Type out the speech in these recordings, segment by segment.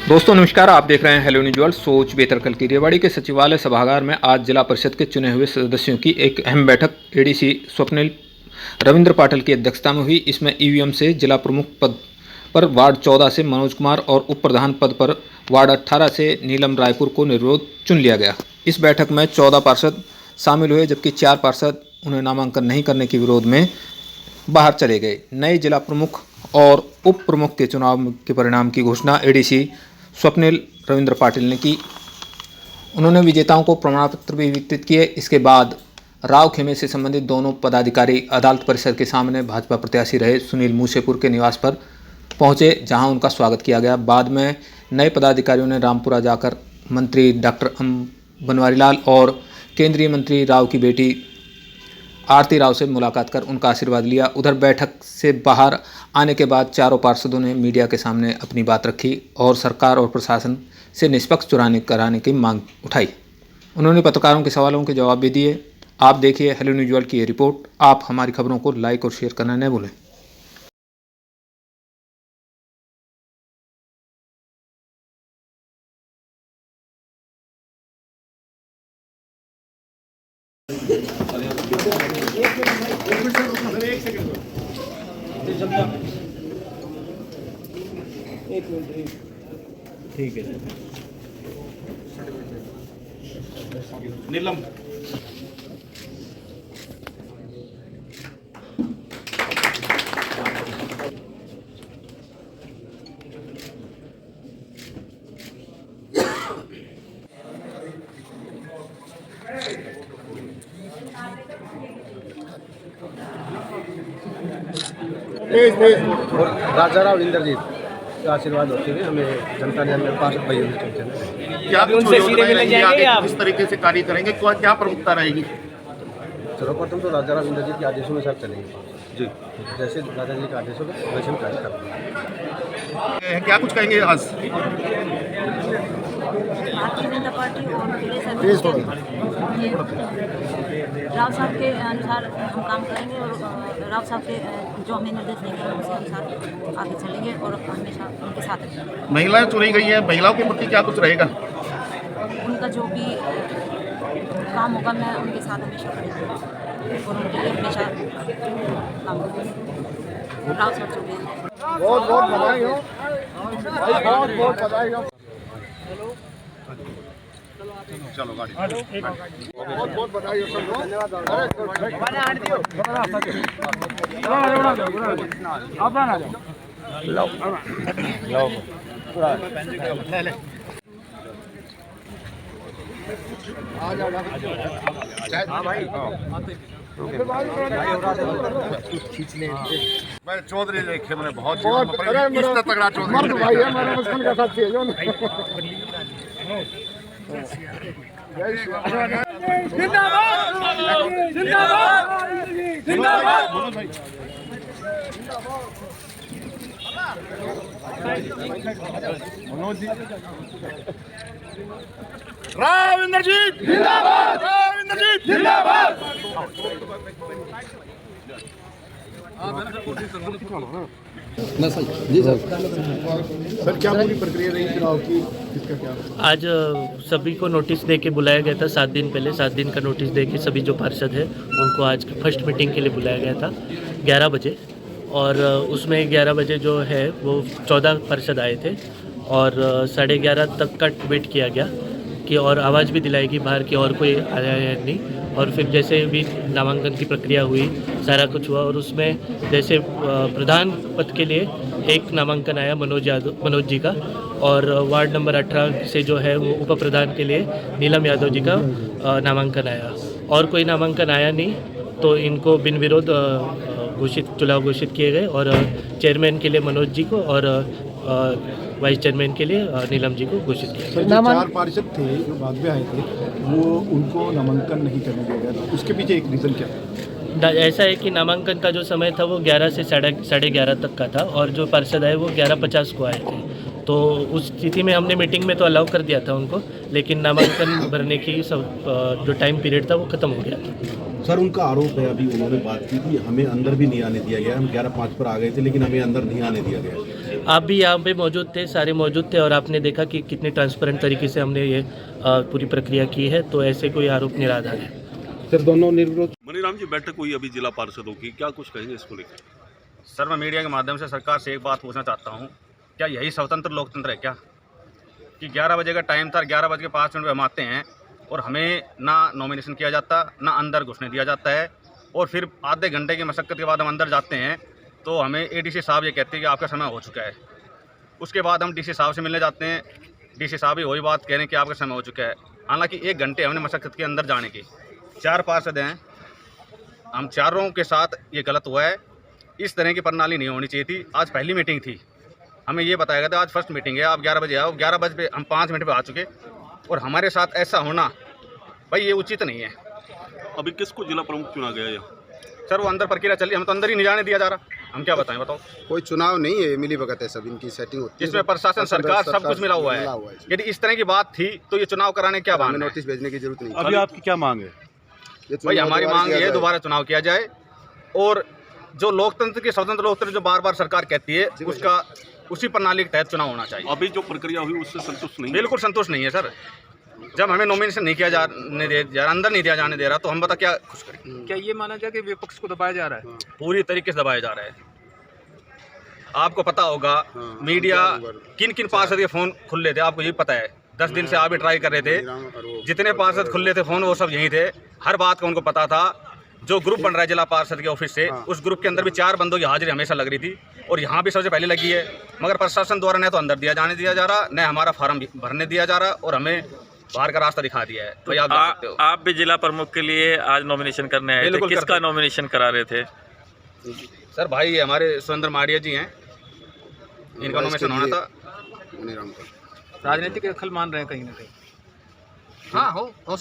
दोस्तों नमस्कार, आप देख रहे हैं हेलो न्यूज वर्ल्ड। सोच बेहतर कल की रेवाड़ी के सचिवालय सभागार में आज जिला परिषद के चुने हुए सदस्यों की एक अहम बैठक एडीसी स्वप्निल रविंद्र पाटिल की अध्यक्षता में हुई। इसमें ईवीएम से जिला प्रमुख पद पर वार्ड 14 से मनोज कुमार और उप प्रधान पद पर वार्ड 18 से नीलम रायपुर को निर्विरोध चुन लिया गया। इस बैठक में 14 पार्षद शामिल हुए, जबकि 4 पार्षद उन्हें नामांकन नहीं करने के विरोध में बाहर चले गए। नए जिला प्रमुख और उप प्रमुख के चुनाव के परिणाम की घोषणा एडीसी स्वप्निल रविंद्र पाटिल ने की। उन्होंने विजेताओं को प्रमाण पत्र भी वितरित किए। इसके बाद राव खेमे से संबंधित दोनों पदाधिकारी अदालत परिसर के सामने भाजपा प्रत्याशी रहे सुनील मूसेपुर के निवास पर पहुंचे, जहां उनका स्वागत किया गया। बाद में नए पदाधिकारियों ने रामपुरा जाकर मंत्री डॉक्टर बनवारी लाल और केंद्रीय मंत्री राव की बेटी आरती राव से मुलाकात कर उनका आशीर्वाद लिया। उधर बैठक से बाहर आने के बाद चारों पार्षदों ने मीडिया के सामने अपनी बात रखी और सरकार और प्रशासन से निष्पक्ष चुनाव कराने की मांग उठाई। उन्होंने पत्रकारों के सवालों के जवाब भी दिए। आप देखिए हेलो न्यूज वर्ल्ड की ये रिपोर्ट। आप हमारी खबरों को लाइक और शेयर करना न भूलें। ठीक है नीलम राजाराव इंद्रजीत का आशीर्वाद होते हुए हमें जनता ने हमें पास भाइयों ने चुनते हैं। क्या उनसे सीधे मिलने जाएंगे आप किस तरीके से कार्य करेंगे, क्या प्रमुखता रहेगी? सर्वप्रथम तो राजाराव इंद्रजीत के आदेशों के साथ चलेंगे जी, जैसे राजा जी के आदेशों में वैसे हम कार्य करते हैं। क्या कुछ कहेंगे आज? भारतीय जनता पार्टी और पूरे सर्विस राव साहब के अनुसार हम काम करेंगे और राव साहब के जो हमें निर्देश देंगे हम उसके अनुसार आगे चलेंगे और हमेशा उनके साथ रहेंगे। महिलाएं चुनी गई है, महिलाओं के प्रति क्या कुछ रहेगा? उनका जो भी काम होगा मैं उनके साथ हमेशा करूँगी और उनके लिए हमेशा काम करूँगी। राव साहब जो भी बहुत बहुत बधाई हो भाई, बहुत बहुत बधाई हो। चलो गाड़ी बहुत बहुत बधाई हो सबको। मैं चौधरी देखे मैंने बहुत तगड़ा चौधरी भाई है मेरा मुस्कान का साथी है जो राव इंद्रजीत जिंदाबाद, राव इंद्रजीत जिंदाबाद। सर क्या पूरी प्रक्रिया रही चुनाव की, किसका क्या? आज सभी को नोटिस दे के बुलाया गया था 7 दिन पहले। 7 दिन का नोटिस दे के सभी जो पार्षद है उनको आज फर्स्ट मीटिंग के लिए बुलाया गया था 11 बजे, और उसमें 11 बजे जो है वो 14 पार्षद आए थे और 11:30 तक का वेट किया गया कि और आवाज़ भी दिलाएगी बाहर की और कोई आया है नहीं। और फिर जैसे भी नामांकन की प्रक्रिया हुई, सारा कुछ हुआ और उसमें जैसे प्रधान पद के लिए एक नामांकन आया मनोज जी का, और वार्ड नंबर 18 से जो है वो उप प्रधान के लिए नीलम यादव जी का नामांकन आया। और कोई नामांकन आया नहीं तो इनको बिन विरोध चुनाव घोषित किए गए, और चेयरमैन के लिए मनोज जी को और वाइस चेयरमैन के लिए नीलम जी को घोषित किया। जो 4 पार्षद थे जो बाद में आए थे वो उनको नामांकन नहीं करने दिया गया था, उसके पीछे एक रीज़न क्या? ऐसा है कि नामांकन का जो समय था वो 11 से 11:30 तक का था, और जो पार्षद आए वो 11:50 को आए थे। तो उस स्थिति में हमने मीटिंग में तो अलाउ कर दिया था उनको, लेकिन नामांकन भरने की जो टाइम पीरियड था वो ख़त्म हो गया था। सर उनका आरोप है, अभी उन्होंने बात की कि हमें अंदर भी नहीं आने दिया गया, हम 11:05 पर आ गए थे लेकिन हमें अंदर नहीं आने दिया गया। आप भी यहाँ पे मौजूद थे, सारे मौजूद थे और आपने देखा कि कितने ट्रांसपेरेंट तरीके से हमने ये पूरी प्रक्रिया की है, तो ऐसे कोई आरोप निराधार है। सर दोनों निर्विरोध मनीराम जी, बैठक हुई अभी जिला पार्षदों की, क्या कुछ कहेंगे इसको लेकर? सर, मैं मीडिया के माध्यम से सरकार से एक बात पूछना चाहता हूँ, क्या यही स्वतंत्र लोकतंत्र है क्या कि 11 बजे का टाइम था, 11 बज के 5 मिनट पर हम आते हैं और हमें ना नॉमिनेशन किया जाता, ना अंदर घुसने दिया जाता है, और फिर आधे घंटे की मशक्क़त के बाद हम अंदर जाते हैं तो हमें एडीसी साहब ये कहते हैं कि आपका समय हो चुका है। उसके बाद हम डीसी साहब से मिलने जाते हैं, डीसी साहब ही वही बात कह रहे हैं कि आपका समय हो चुका है। हालांकि 1 घंटे हमने मशक्क़त के अंदर जाने की, 4 पार्षद हैं, हम चारों के साथ ये गलत हुआ है। इस तरह की प्रणाली नहीं होनी चाहिए थी। आज पहली मीटिंग थी, हमें ये बताया गया था आज फर्स्ट मीटिंग है, आप 11 बजे आओ। 11 बजे पे हम 5 मिनट पे आ चुके और हमारे साथ ऐसा होना भाई ये उचित नहीं है। अभी किसको जिला प्रमुख चुना गया यहाँ? सर, वो अंदर प्रक्रिया चली, हम तो अंदर ही नहीं जाने दिया जा रहा, हम क्या बताएं, बताओ। कोई चुनाव नहीं है, मिली भगत है, सब इनकी सेटिंग होती है, इसमें प्रशासन सरकार सब कुछ मिला हुआ है। यदि इस तरह की बात थी तो ये चुनाव कराने क्या हमें बहाना है? नोटिस भेजने की जरूरत नहीं। अभी आपकी क्या मांग है? भाई हमारी मांग ये है दोबारा चुनाव किया जाए और जो लोकतंत्र की स्वतंत्र लोकतंत्र जो बार बार सरकार कहती है उसका उसी प्रणाली के तहत चुनाव होना चाहिए। अभी जो प्रक्रिया हुई उससे संतुष्ट नहीं? बिल्कुल संतुष्ट नहीं है सर। जब हमें नॉमिनेशन नहीं किया जाने दे, अंदर नहीं दिया जाने दे रहा तो हम बता क्या खुश करें? क्या ये माना जाए कि विपक्ष को दबाया जा रहा है? पूरी तरीके से दबाया जा रहा है। आपको पता होगा मीडिया किन किन पार्षद के फ़ोन खुले थे, आपको ये पता है। 10 दिन से आप भी ट्राई कर रहे थे, जितने पार्षद खुले थे फ़ोन वो सब यहीं थे, हर बात का उनको पता था। जो ग्रुप बन रहा है जिला पार्षद के ऑफिस से, उस ग्रुप के अंदर भी 4 बंदों की हाजिरी हमेशा लग रही थी और यहाँ भी सबसे पहले लगी है, मगर प्रशासन द्वारा न तो अंदर दिया जाने दिया जा रहा, न हमारा फार्म भरने दिया जा रहा और हमें बाहर का रास्ता दिखा दिया है। भाई आप भी जिला प्रमुख के लिए आज नॉमिनेशन करने आए थे, किसका नॉमिनेशन करा रहे थे? सर भाई हमारे सुरेंद्र माड़िया जी हैं, इनका नॉमिनेशन होना था। राजनीतिक दखल मान रहे हैं कहीं ना कहीं? हाँ, हो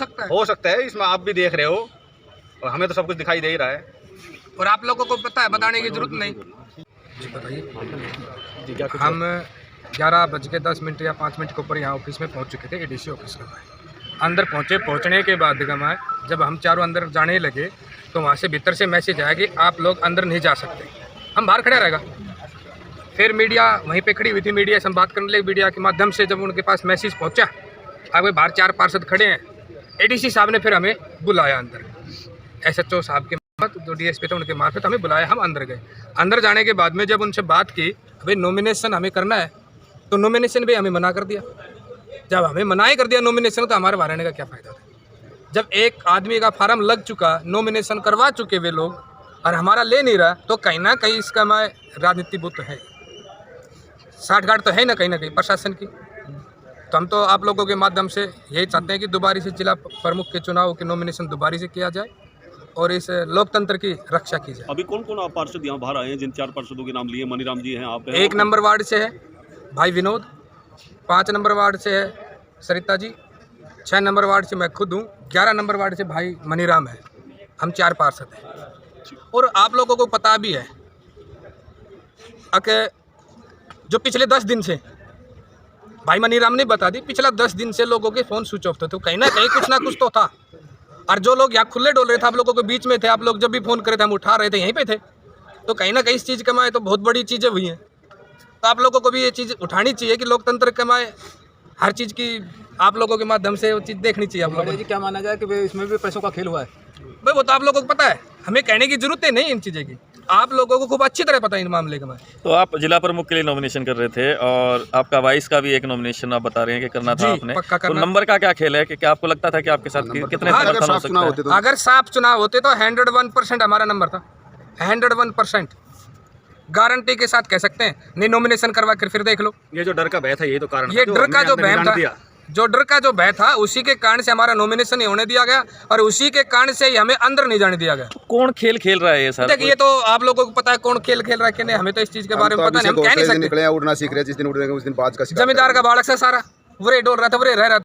सकता है, इसमें आप भी देख रहे हो और हमें तो सब कुछ दिखाई दे ही रहा है और आप लोगों को पता है, बताने की जरूरत नहीं। जी बताइए। हम 11:10 या 5 मिनट के ऊपर यहाँ ऑफिस में पहुँच चुके थे, एडीसी ऑफिस में। अंदर पहुँचने के बाद जब हम चारों अंदर जाने लगे तो वहाँ से भीतर से मैसेज आया कि आप लोग अंदर नहीं जा सकते, हम बाहर खड़े रहेगा। फिर मीडिया वहीं पे खड़ी हुई थी, मीडिया से हम बात करने लगे। मीडिया के माध्यम से जब उनके पास मैसेज पहुँचा, आगे बाहर 4 पार्षद खड़े हैं, एडीसी साहब ने फिर हमें बुलाया अंदर। SHO साहब के मार्फत, जो DSP थे उनके मार्फत हमें बुलाया, हम अंदर गए। अंदर जाने के बाद में जब उनसे बात की, भाई नॉमिनेशन हमें करना है, तो नॉमिनेशन भी हमें मना कर दिया। जब हमें मना ही कर दिया नॉमिनेशन, तो हमारे बाहर रहने का क्या फ़ायदा था? जब एक आदमी का फार्म लग चुका, नॉमिनेशन करवा चुके वे लोग और हमारा ले नहीं रहा, तो कहीं ना कहीं इसका मैं राजनीति बुत है, साठगांठ तो है ना कहीं प्रशासन की। तो हम तो आप लोगों के माध्यम से यही चाहते हैं कि दोबारा से जिला प्रमुख के चुनाव के नॉमिनेशन दोबारा से किया जाए और इस लोकतंत्र की रक्षा की जाए। अभी कौन कौन पार्षद यहाँ बाहर आए हैं? जिन 4 पार्षदों के नाम लिए, मनीराम जी हैं, आप हैं। 1 नंबर वार्ड से है भाई विनोद, 5 नंबर वार्ड से है सरिता जी, 6 नंबर वार्ड से मैं खुद हूँ, 11 नंबर वार्ड से भाई मनीराम है। हम 4 पार्षद हैं। और आप लोगों को पता भी है कि जो पिछले 10 दिन से भाई मनीराम ने बता दी, पिछला 10 दिन से लोगों के फ़ोन स्विच ऑफ थे, तो कहीं ना कहीं कुछ ना कुछ तो था। और जो लोग यहाँ खुले डोल रहे थे, आप लोगों के बीच में थे, आप लोग जब भी फ़ोन करे थे हम उठा रहे थे, यहीं पे थे, तो कहीं ना कहीं इस चीज़ कमाए तो बहुत बड़ी चीज़ें हुई हैं। तो आप लोगों को भी ये चीज़ उठानी चाहिए कि लोकतंत्र कमाए, हर चीज़ की आप लोगों के माध्यम से वो चीज़ देखनी चाहिए। आप लोगों जी क्या माना जाए कि इसमें भी पैसों का खेल हुआ है? भाई वो तो आप लोगों को पता है, हमें कहने की जरूरत है नहीं इन चीज़ें की, आप लोगों को खूब अच्छी तरह पता है इन मामले के बारे में। तो आप जिला प्रमुख के लिए नॉमिनेशन कर रहे थे और आपका वाइस का भी एक नॉमिनेशन आप बता रहे हैं कि करना था आपने, तो नंबर का क्या खेल है कि क्या आपको लगता था कि आपके साथ कितने समर्थन हो सकता है? अगर साफ चुनाव होते तो 101% हमारा नंबर था, 101% गारंटी के साथ कह सकते हैं। नहीं नॉमिनेशन करवा कर फिर देख लो। ये जो डर का भय था यही तो कारण ये डर का जो भय था, जो डर का जो भय था, उसी के कारण से हमारा नॉमिनेशन नहीं होने दिया गया और उसी के कारण से ही हमें अंदर नहीं जाने दिया गया। कौन खेल खेल रहा है ये सर? देखिए ये तो आप लोगों को पता है कौन खेल खेल रहा है कि नहीं, हमें तो इस चीज के बारे में पता नहीं, हम कह नहीं सकते। निकले उड़ना सीख रहे, जिस दिन उड़ने उस दिन बाज का जमींदार का बालक से सारा वरे डोल रहा था, वरे रह रहा था।